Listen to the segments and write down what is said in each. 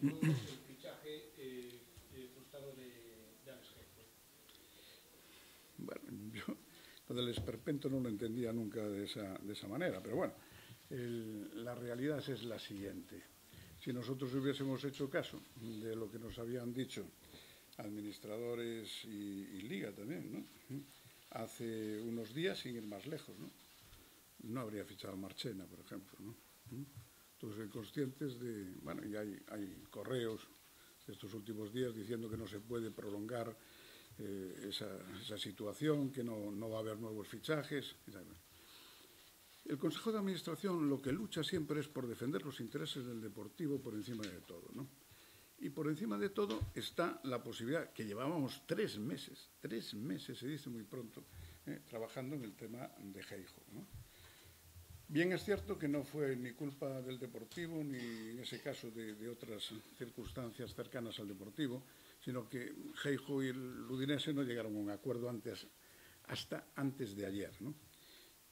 luego el fichaje frustrado de Alex Geijo. Bueno, yo lo del esperpento no lo entendía nunca de esa manera, pero bueno, la realidad es la siguiente. Si nosotros hubiésemos hecho caso de lo que nos habían dicho administradores y Liga también, ¿no? Hace unos días, sin ir más lejos, no habría fichado a Marchena, por ejemplo, ¿no? Todos soy conscientes de, bueno, y hay correos de estos últimos días diciendo que no se puede prolongar esa situación, que no va a haber nuevos fichajes. El Consejo de Administración lo que lucha siempre es por defender los intereses del Deportivo por encima de todo, ¿no? Y por encima de todo está la posibilidad, que llevábamos 3 meses, se dice muy pronto, trabajando en el tema de Geijo, ¿no? Bien es cierto que no fue ni culpa del Deportivo, ni en ese caso de otras circunstancias cercanas al Deportivo, sino que Geijo y el Udinese no llegaron a un acuerdo hasta antes de ayer, ¿no?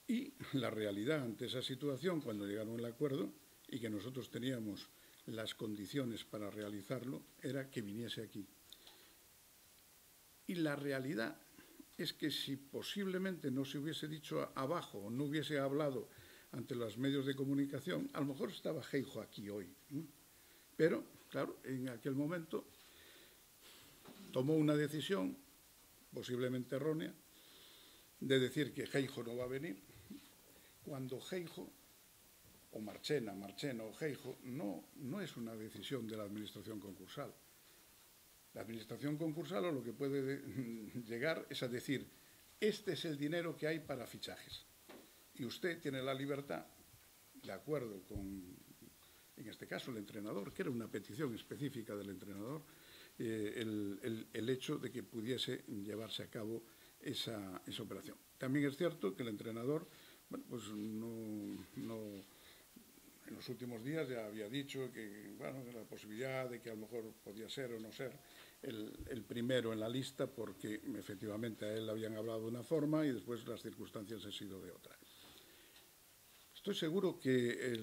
Y la realidad ante esa situación, cuando llegaron al acuerdo y que nosotros teníamos las condiciones para realizarlo, era que viniese aquí. Y la realidad es que si posiblemente no se hubiese dicho abajo o no hubiese hablado ante los medios de comunicación, a lo mejor estaba Geijo aquí hoy, ¿no? Pero, claro, en aquel momento tomó una decisión, posiblemente errónea, de decir que Geijo no va a venir, cuando Geijo, o Marchena o Geijo, no es una decisión de la administración concursal. La administración concursal lo que puede llegar es a decir, este es el dinero que hay para fichajes. Y usted tiene la libertad, de acuerdo con, en este caso, el entrenador, que era una petición específica del entrenador, el hecho de que pudiese llevarse a cabo esa operación. También es cierto que el entrenador, bueno, pues en los últimos días ya había dicho que, bueno, la posibilidad de que a lo mejor podía ser o no ser el primero en la lista, porque efectivamente a él habían hablado de una forma y después las circunstancias han sido de otra. Estoy seguro que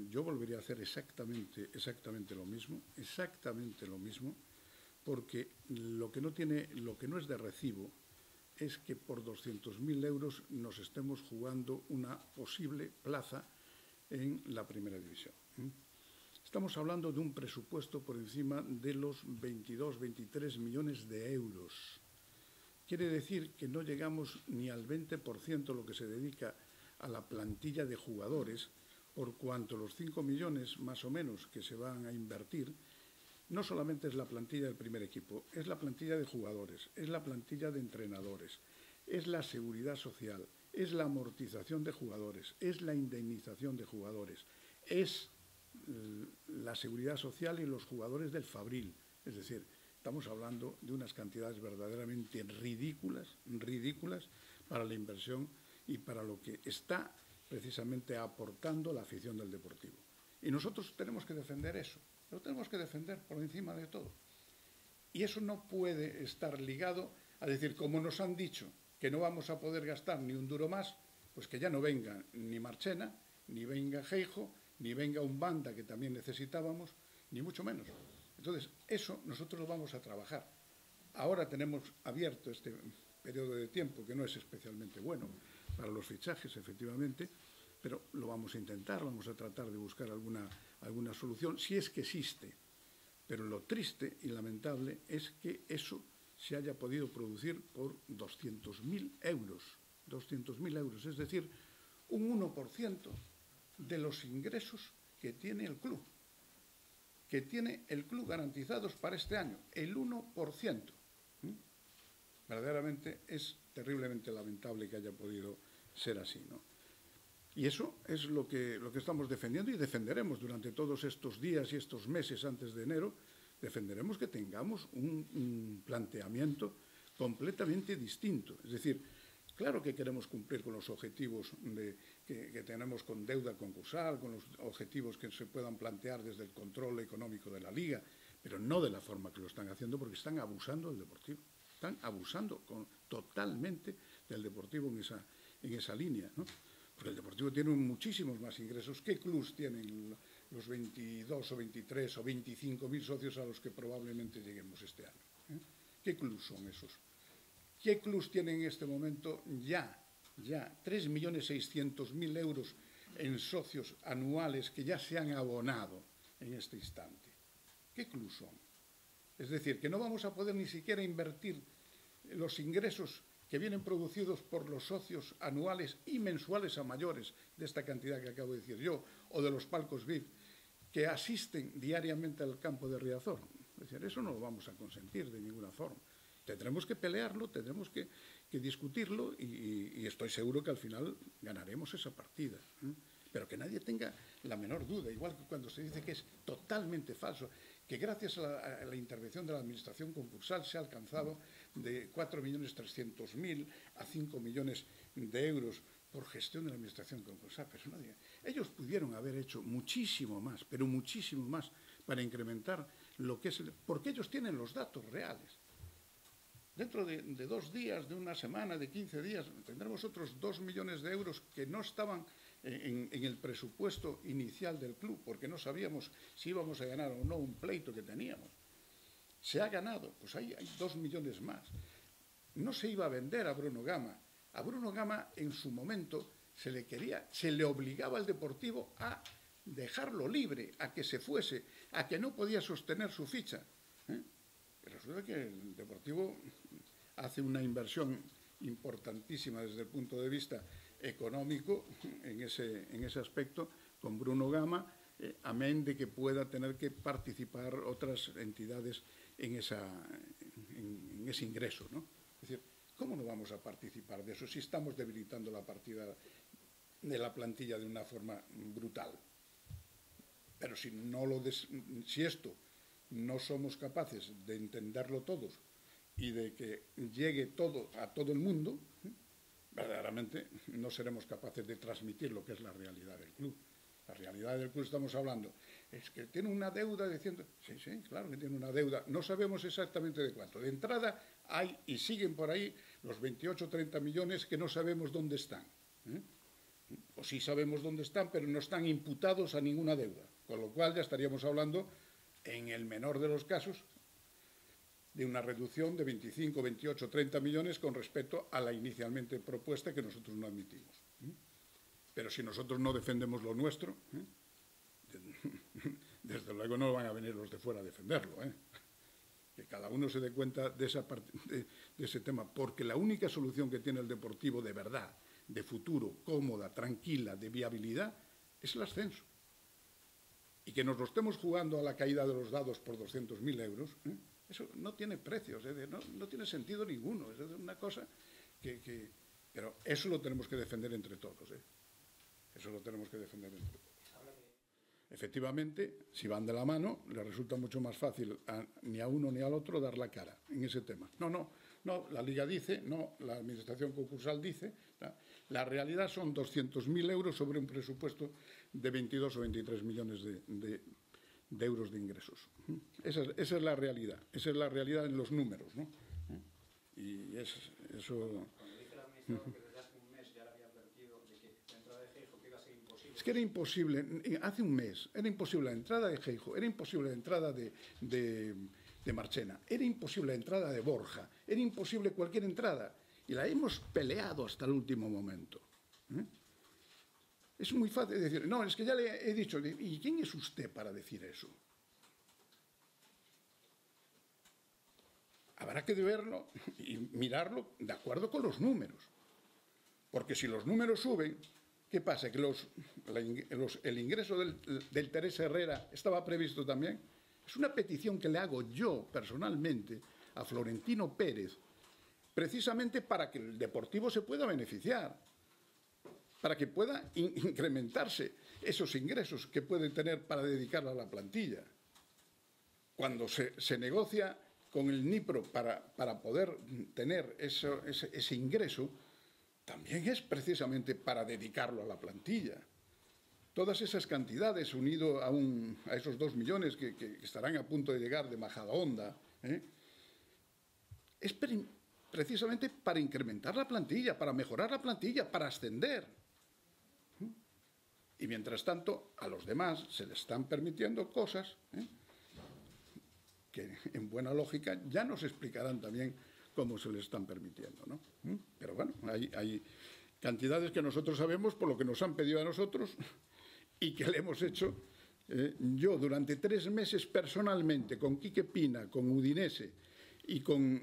yo volvería a hacer exactamente lo mismo, porque lo que no es de recibo es que por 200.000 euros nos estemos jugando una posible plaza en la primera división. Estamos hablando de un presupuesto por encima de los 22-23 millones de euros. Quiere decir que no llegamos ni al 20% lo que se dedica a la plantilla de jugadores, por cuanto los 5 millones más o menos que se van a invertir no solamente es la plantilla del primer equipo, es la plantilla de jugadores, es la plantilla de entrenadores, es la seguridad social, es la amortización de jugadores, es la indemnización de jugadores, es la seguridad social y los jugadores del Fabril. Es decir, estamos hablando de unas cantidades verdaderamente ridículas para la inversión y para lo que está precisamente aportando la afición del Deportivo. Y nosotros tenemos que defender eso, lo tenemos que defender por encima de todo. Y eso no puede estar ligado a decir, como nos han dicho que no vamos a poder gastar ni un duro más, pues que ya no venga ni Marchena, ni venga Geijo, ni venga un Banda que también necesitábamos, ni mucho menos. Entonces, eso nosotros lo vamos a trabajar. Ahora tenemos abierto este periodo de tiempo que no es especialmente bueno para los fichajes, efectivamente, pero lo vamos a intentar, vamos a tratar de buscar alguna solución, si es que existe. Pero lo triste y lamentable es que eso se haya podido producir por 200.000 euros. 200.000 euros, es decir, un 1% de los ingresos que tiene el club. Que tiene el club garantizados para este año, el 1%. Verdaderamente es terriblemente lamentable que haya podido ser así, ¿no? Y eso es lo que estamos defendiendo y defenderemos durante todos estos días y estos meses antes de enero. Defenderemos que tengamos un planteamiento completamente distinto. Es decir, claro que queremos cumplir con los objetivos que tenemos con deuda concursal, con los objetivos que se puedan plantear desde el control económico de la Liga, pero no de la forma que lo están haciendo, porque están abusando del Deportivo. Están abusando totalmente del Deportivo en esa línea, ¿no? Porque el Deportivo tiene muchísimos más ingresos. ¿Qué clubs tienen los 22 o 23 o 25.000 socios a los que probablemente lleguemos este año. ¿Qué clubs son esos? ¿Qué clubs tienen en este momento ya 3.600.000 euros en socios anuales que ya se han abonado en este instante? ¿Qué clubs son? Es decir, que no vamos a poder ni siquiera invertir los ingresos que vienen producidos por los socios anuales y mensuales a mayores de esta cantidad que acabo de decir yo, o de los palcos VIP, que asisten diariamente al campo de Riazor. Es decir, eso no lo vamos a consentir de ninguna forma. Tendremos que pelearlo, tendremos que discutirlo y estoy seguro que al final ganaremos esa partida. Pero que nadie tenga la menor duda, igual que cuando se dice que es totalmente falso, que gracias a la intervención de la Administración concursal se ha alcanzado de 4.300.000 a 5 millones de euros por gestión de la Administración concursal. Pero nadie, ellos pudieron haber hecho muchísimo más, pero muchísimo más, para incrementar lo que es... Porque ellos tienen los datos reales. Dentro de 2 días, de una semana, de 15 días, tendremos otros 2 millones de euros que no estaban en el presupuesto inicial del club, porque no sabíamos si íbamos a ganar o no un pleito que teníamos. Se ha ganado, pues hay 2 millones más. No se iba a vender a Bruno Gama. A Bruno Gama, en su momento, se le obligaba al Deportivo a dejarlo libre, a que se fuese, a que no podía sostener su ficha. Y resulta que el Deportivo hace una inversión importantísima desde el punto de vista económico en ese aspecto con Bruno Gama, amén de que pueda tener que participar otras entidades en ese ingreso, ¿no? Es decir, ¿cómo no vamos a participar de eso si estamos debilitando la partida de la plantilla de una forma brutal? Pero si esto no somos capaces de entenderlo todos y de que llegue todo a todo el mundo, verdaderamente no seremos capaces de transmitir lo que es la realidad del club. La realidad del club, estamos hablando, es que tiene una deuda de 100... Sí, claro que tiene una deuda. No sabemos exactamente de cuánto. De entrada hay, y siguen por ahí, los 28 o 30 millones que no sabemos dónde están. O sí sabemos dónde están, pero no están imputados a ninguna deuda. Con lo cual ya estaríamos hablando, en el menor de los casos, de una reducción de 25, 28, 30 millones con respecto a la inicialmente propuesta que nosotros no admitimos. Pero si nosotros no defendemos lo nuestro, desde luego no van a venir los de fuera a defenderlo. Que cada uno se dé cuenta de ese tema, porque la única solución que tiene el Deportivo de verdad, de futuro, cómoda, tranquila, de viabilidad, es el ascenso. Y que nos lo estemos jugando a la caída de los dados por 200.000 euros, eso no tiene precio, no tiene sentido ninguno. Es una cosa que... Pero eso lo tenemos que defender entre todos. Eso lo tenemos que defender entre todos. Efectivamente, si van de la mano, les resulta mucho más fácil ni a uno ni al otro dar la cara en ese tema. No, la Liga dice, no, la Administración concursal dice, la realidad son 200.000 euros sobre un presupuesto de 22 o 23 millones de euros de ingresos. Esa es la realidad en los números, ¿no? Y eso... Cuando dice el administrador que desde hace un mes ya le había advertido de que la entrada de Geijo que iba a ser imposible... Es que era imposible, hace un mes, era imposible la entrada de Geijo, era imposible la entrada de Marchena, era imposible la entrada de Borja, era imposible cualquier entrada. Y la hemos peleado hasta el último momento. Es muy fácil decir, no, es que ya le he dicho, ¿y quién es usted para decir eso? Habrá que verlo y mirarlo de acuerdo con los números. Porque si los números suben, ¿qué pasa? ¿Que el ingreso del Teresa Herrera estaba previsto también? Es una petición que le hago yo personalmente a Florentino Pérez, precisamente para que el Deportivo se pueda beneficiar, para que pueda incrementarse esos ingresos que puede tener para dedicarla a la plantilla. Cuando se negocia con el Nipro para poder tener ese ingreso, también es precisamente para dedicarlo a la plantilla. Todas esas cantidades, unido a esos 2 millones que estarán a punto de llegar de Majadahonda, es precisamente para incrementar la plantilla, para mejorar la plantilla, para ascender. Y mientras tanto, a los demás se les están permitiendo cosas que en buena lógica ya nos explicarán también cómo se les están permitiendo, ¿no? Pero bueno, hay cantidades que nosotros sabemos por lo que nos han pedido a nosotros y que le hemos hecho. Yo durante 3 meses personalmente con Quique Pina, con Udinese y con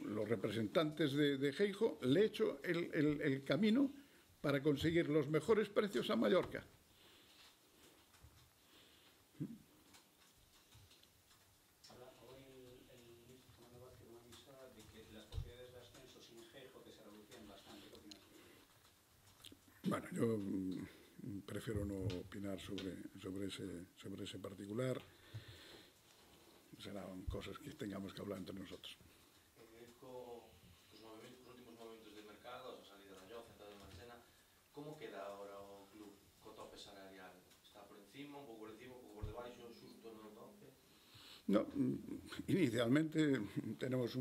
los representantes de Geijo, le he hecho el camino para conseguir los mejores precios a Mallorca. Hoy el ministro Fernando Vázquez avisa de que las posibilidades de ascenso sin Geijo que se reducían bastante. ¿Qué opinas? Bueno, yo prefiero no opinar sobre ese particular. Serán cosas que tengamos que hablar entre nosotros. Os últimos movimentos de mercado, a salida da Lloza, a entrada de Marchena, como queda agora o club co tope salarial? Está por encima, un pouco por encima, un pouco por debaixo, xusto no tope? No, inicialmente tenemos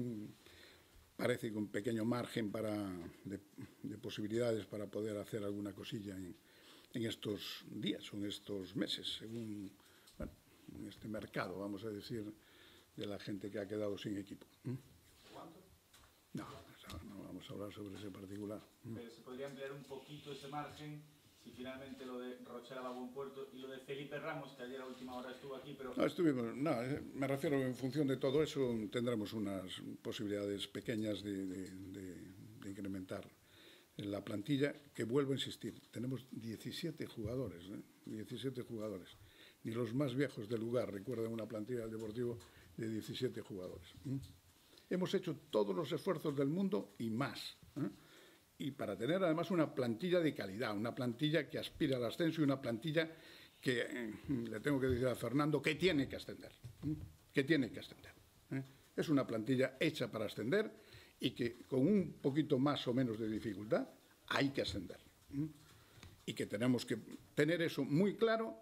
parece que un pequeño margen de posibilidades para poder hacer alguna cosilla en estos días o en estos meses, según en este mercado, vamos a decir, de la gente que ha quedado sin equipo. ¿Cuánto? No vamos a hablar sobre ese particular. Pero se podría ampliar un poquito ese margen si finalmente lo de Rochela va a buen puerto y lo de Felipe Ramos, que ayer a última hora estuvo aquí, pero... Me refiero, en función de todo eso, tendremos unas posibilidades pequeñas de incrementar la plantilla, que vuelvo a insistir, tenemos 17 jugadores, 17 jugadores. Ni los más viejos del lugar recuerdan una plantilla del Deportivo de 17 jugadores. Hemos hecho todos los esfuerzos del mundo y más. Y para tener además una plantilla de calidad, una plantilla que aspira al ascenso y una plantilla que, le tengo que decir a Fernando, que tiene que ascender. Que tiene que ascender. Es una plantilla hecha para ascender y que con un poquito más o menos de dificultad hay que ascender. Y que tenemos que tener eso muy claro,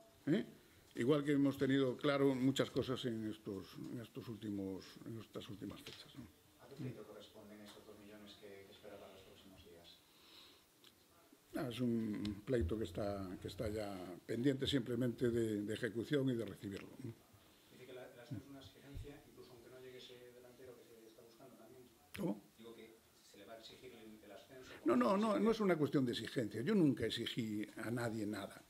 igual que hemos tenido claro muchas cosas en estas últimas fechas. ¿A qué pleito corresponden esos 2 millones que espera para los próximos días? Es un pleito que está ya pendiente simplemente de ejecución y de recibirlo. Dice que el ascenso es una exigencia, incluso aunque no llegue ese delantero que se está buscando también. ¿Cómo? Digo que se le va a exigir el ascenso. No es una cuestión de exigencia. Yo nunca exigí a nadie nada.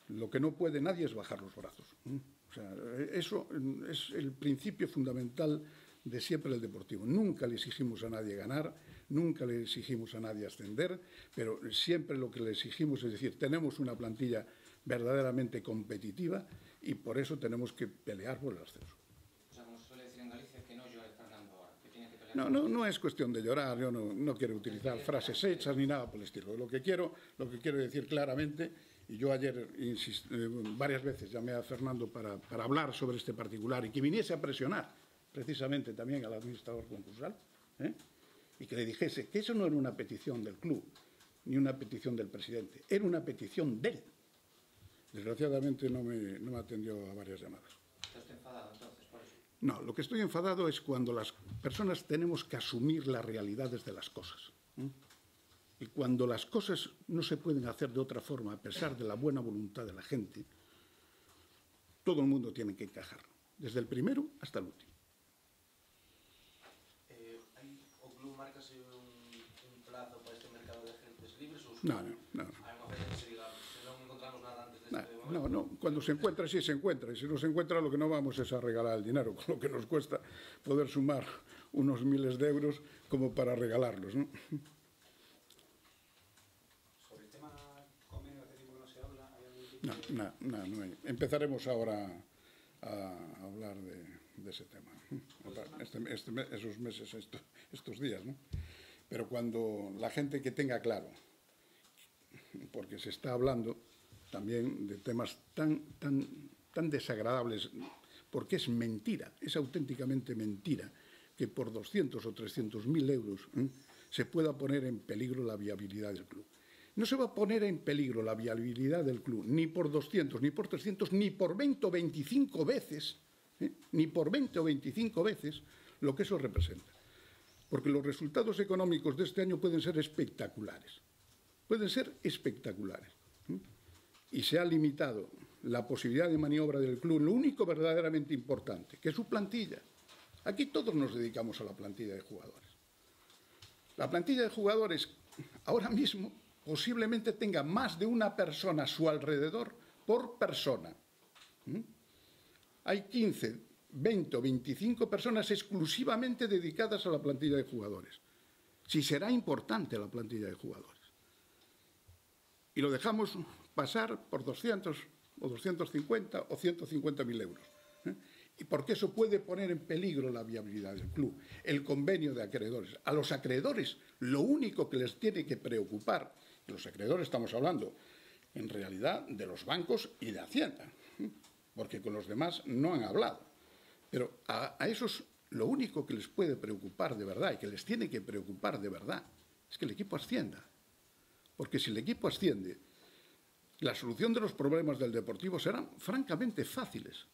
Lo que no puede nadie es bajar los brazos. O sea, eso es el principio fundamental de siempre el Deportivo. Nunca le exigimos a nadie ganar, nunca le exigimos a nadie ascender, pero siempre lo que le exigimos es decir, tenemos una plantilla verdaderamente competitiva y por eso tenemos que pelear por el ascenso. O sea, como se suele decir en Galicia, que no llore Fernando ahora, que tiene que pelear. No es cuestión de llorar, yo no quiero utilizar frases hechas ni nada por el estilo. Lo que quiero decir claramente, y yo ayer varias veces llamé a Fernando para hablar sobre este particular y que viniese a presionar precisamente también al administrador concursal, y que le dijese que eso no era una petición del club, ni una petición del presidente, era una petición de él. Desgraciadamente no me atendió a varias llamadas. ¿Estás enfadado entonces por eso? No, lo que estoy enfadado es cuando las personas tenemos que asumir las realidades de las cosas. Y cuando las cosas no se pueden hacer de otra forma, a pesar de la buena voluntad de la gente, todo el mundo tiene que encajar, desde el primero hasta el último. O club marcase un plazo para este mercado de agentes libres? Ou No. hai unha fecha que se diga, se non encontramos nada antes deste momento? No. Cuando se encuentra, sí se encuentra. Y si no se encuentra, lo que no vamos es a regalar el dinero, con lo que nos cuesta poder sumar unos miles de euros como para regalarlos, ¿no? Sobre el tema convenio, hace tiempo que no se habla, ¿hay algún tipo No hay. Empezaremos ahora a hablar de ese tema. Esos meses, estos días, ¿no? Pero cuando la gente que tenga claro, porque se está hablando también de temas tan desagradables, porque es mentira, es auténticamente mentira que por 200 o 300.000 euros se pueda poner en peligro la viabilidad del club. No se va a poner en peligro la viabilidad del club ni por 200, ni por 300, ni por 20 o 25 veces, ni por 20 o 25 veces lo que eso representa. Porque los resultados económicos de este año pueden ser espectaculares. Pueden ser espectaculares. y se ha limitado la posibilidad de maniobra del club, lo único verdaderamente importante, que es su plantilla. Aquí todos nos dedicamos a la plantilla de jugadores. La plantilla de jugadores ahora mismo posiblemente tenga más de una persona a su alrededor por persona. Hay 15, 20 o 25 personas exclusivamente dedicadas a la plantilla de jugadores. Si será importante la plantilla de jugadores. Y lo dejamos pasar por 200 o 250 o 150.000 euros. Y porque eso puede poner en peligro la viabilidad del club, el convenio de acreedores. A los acreedores lo único que les tiene que preocupar, y los acreedores estamos hablando en realidad de los bancos y de Hacienda, porque con los demás no han hablado. Pero a esos lo único que les puede preocupar de verdad y que les tiene que preocupar de verdad es que el equipo ascienda. Porque si el equipo asciende, la solución de los problemas del Deportivo serán francamente fáciles.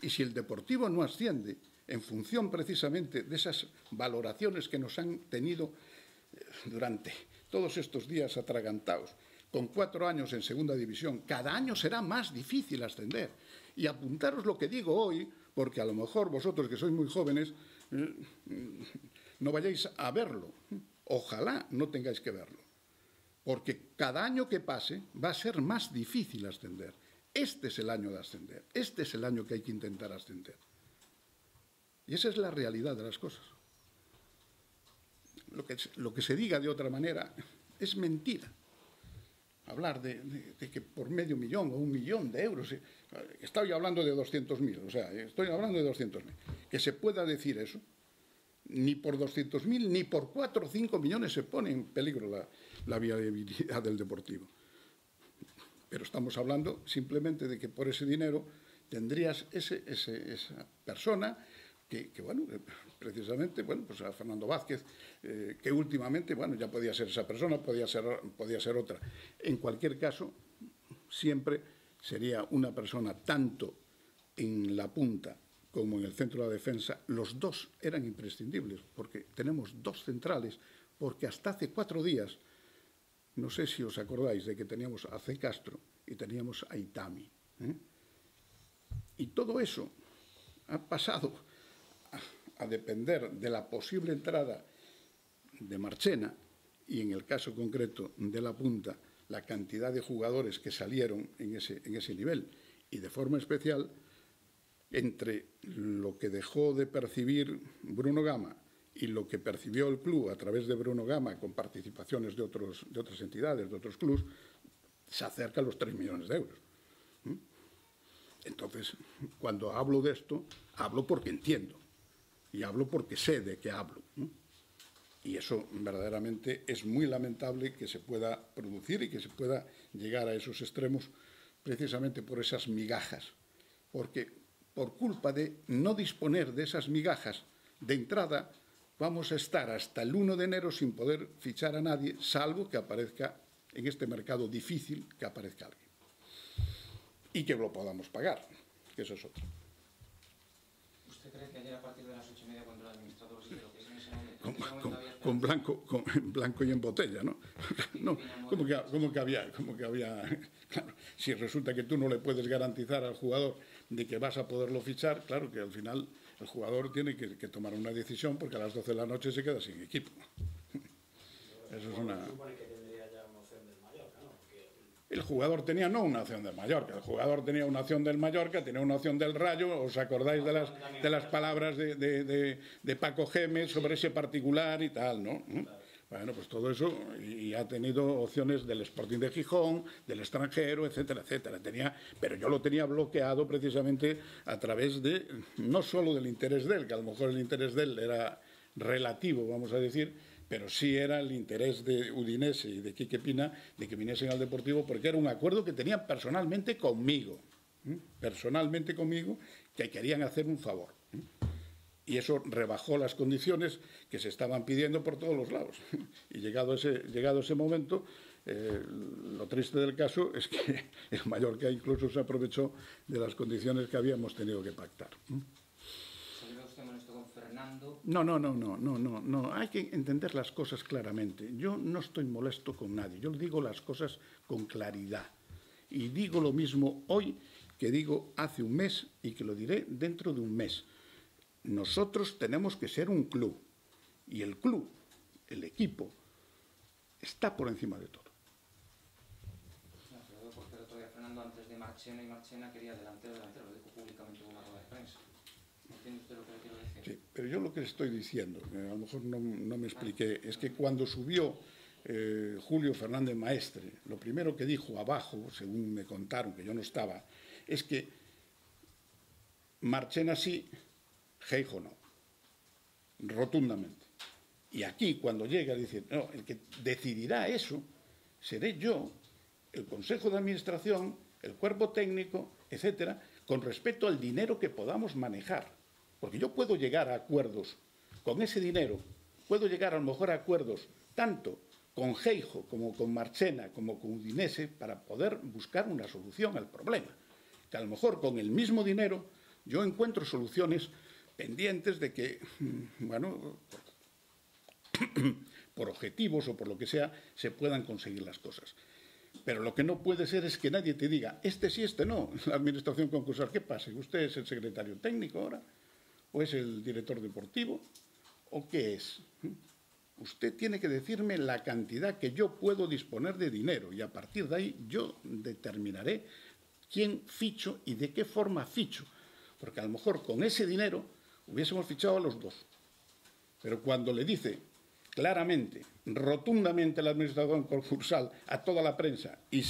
Y si el Deportivo no asciende, en función precisamente de esas valoraciones que nos han tenido durante todos estos días atragantados, con 4 años en segunda división, cada año será más difícil ascender. Y apuntaros lo que digo hoy, porque a lo mejor vosotros que sois muy jóvenes no vayáis a verlo. Ojalá no tengáis que verlo. Porque cada año que pase va a ser más difícil ascender. Este es el año de ascender. Este es el año que hay que intentar ascender. Y esa es la realidad de las cosas. Lo que se diga de otra manera es mentira. Hablar de que por medio millón o 1 millón de euros, estoy hablando de 200.000, o sea, estoy hablando de 200.000. Que se pueda decir eso, ni por 200.000 ni por 4 o 5 millones se pone en peligro la viabilidad del Deportivo. Pero estamos hablando simplemente de que por ese dinero tendrías esa persona que bueno, precisamente, bueno, pues a Fernando Vázquez, que últimamente, bueno, ya podía ser esa persona, podía ser otra. En cualquier caso, siempre sería una persona tanto en la punta como en el centro de la defensa. Los dos eran imprescindibles, porque tenemos 2 centrales, porque hasta hace 4 días, no sé si os acordáis de que teníamos a C. Castro y teníamos a Itami. Y todo eso ha pasado a depender de la posible entrada de Marchena y, en el caso concreto de la punta, la cantidad de jugadores que salieron en ese nivel. Y de forma especial, entre lo que dejó de percibir Bruno Gama y lo que percibió el club a través de Bruno Gama con participaciones de otras entidades, de otros clubes, se acerca a los 3 millones de euros. Entonces, cuando hablo de esto, hablo porque entiendo y hablo porque sé de qué hablo. Y eso verdaderamente es muy lamentable que se pueda producir y que se pueda llegar a esos extremos precisamente por esas migajas. Porque por culpa de no disponer de esas migajas de entrada, vamos a estar hasta el 1 de enero sin poder fichar a nadie, salvo que aparezca en este mercado difícil, que aparezca alguien. Y que lo podamos pagar, que eso es otro. ¿Usted cree que ayer a partir de las 8:30 cuando el administrador dijo que en ese momento, con blanco y en botella, ¿no? No, como que había, claro, si resulta que tú no le puedes garantizar al jugador de que vas a poderlo fichar, claro que al final el jugador tiene que tomar una decisión porque a las 12 de la noche se queda sin equipo. Eso es una... Supone que tendría ya una opción del Mallorca, ¿no? Porque... El jugador tenía no una opción del Mallorca, el jugador tenía una opción del Mallorca, tenía una opción del Rayo. ¿Os acordáis de las palabras de Paco Gémez sobre ese particular y tal, no? Bueno, pues todo eso, y ha tenido opciones del Sporting de Gijón, del extranjero, etcétera, etcétera. Pero yo lo tenía bloqueado precisamente a través de, no solo del interés de él, que a lo mejor el interés de él era relativo, vamos a decir, pero sí era el interés de Udinese y de Quique Pina de que viniesen al Deportivo, porque era un acuerdo que tenían personalmente conmigo, que querían hacer un favor. Y eso rebajó las condiciones que se estaban pidiendo por todos los lados. Y llegado ese momento, lo triste del caso es que el Mallorca incluso se aprovechó de las condiciones que habíamos tenido que pactar. ¿Salió usted molesto con Fernando? No. Hay que entender las cosas claramente. Yo no estoy molesto con nadie. Yo digo las cosas con claridad. y digo lo mismo hoy que digo hace un mes y que lo diré dentro de un mes. Nosotros tenemos que ser un club y el club, el equipo, está por encima de todo. No, pero porque el otro día Fernando, antes de Marchena y Marchena, quería delantero, lo dijo públicamente en una rueda de prensa. ¿Entiende usted lo que le quiero decir? Sí, pero yo lo que le estoy diciendo, a lo mejor no me expliqué, es que cuando subió Julio Fernández Maestre, lo primero que dijo abajo, según me contaron, que yo no estaba, es que Marchena sí, Geijo no, rotundamente. Y aquí, cuando llega, dice, no, el que decidirá eso seré yo, el Consejo de Administración, el cuerpo técnico, etcétera, con respecto al dinero que podamos manejar. Porque yo puedo llegar a acuerdos con ese dinero, puedo llegar a lo mejor a acuerdos tanto con Geijo como con Marchena como con Udinese para poder buscar una solución al problema. Que a lo mejor con el mismo dinero yo encuentro soluciones pendientes de que, bueno, por objetivos o por lo que sea, se puedan conseguir las cosas. Pero lo que no puede ser es que nadie te diga, este sí, este no. La administración concursal, ¿qué pasa? ¿Usted es el secretario técnico ahora? ¿O es el director deportivo? ¿O qué es? Usted tiene que decirme la cantidad que yo puedo disponer de dinero y a partir de ahí yo determinaré quién ficho y de qué forma ficho. Porque a lo mejor con ese dinero hubiésemos fichado a los dos. Pero cuando le dice claramente, rotundamente la administración concursal a toda la prensa y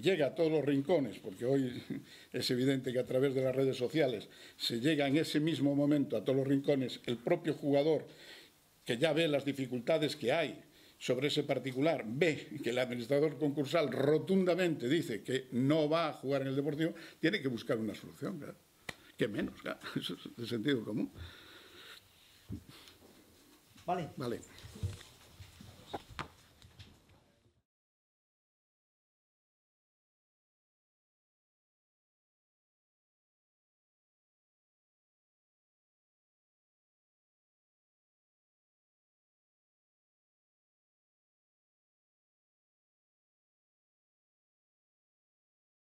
llega a todos los rincones, porque hoy es evidente que a través de las redes sociales se llega en ese mismo momento a todos los rincones, el propio jugador que ya ve las dificultades que hay sobre ese particular, ve que el administrador concursal rotundamente dice que no va a jugar en el Deportivo, tiene que buscar una solución, claro. ¿Qué menos? Claro. Eso es de sentido común. Vale. Vale.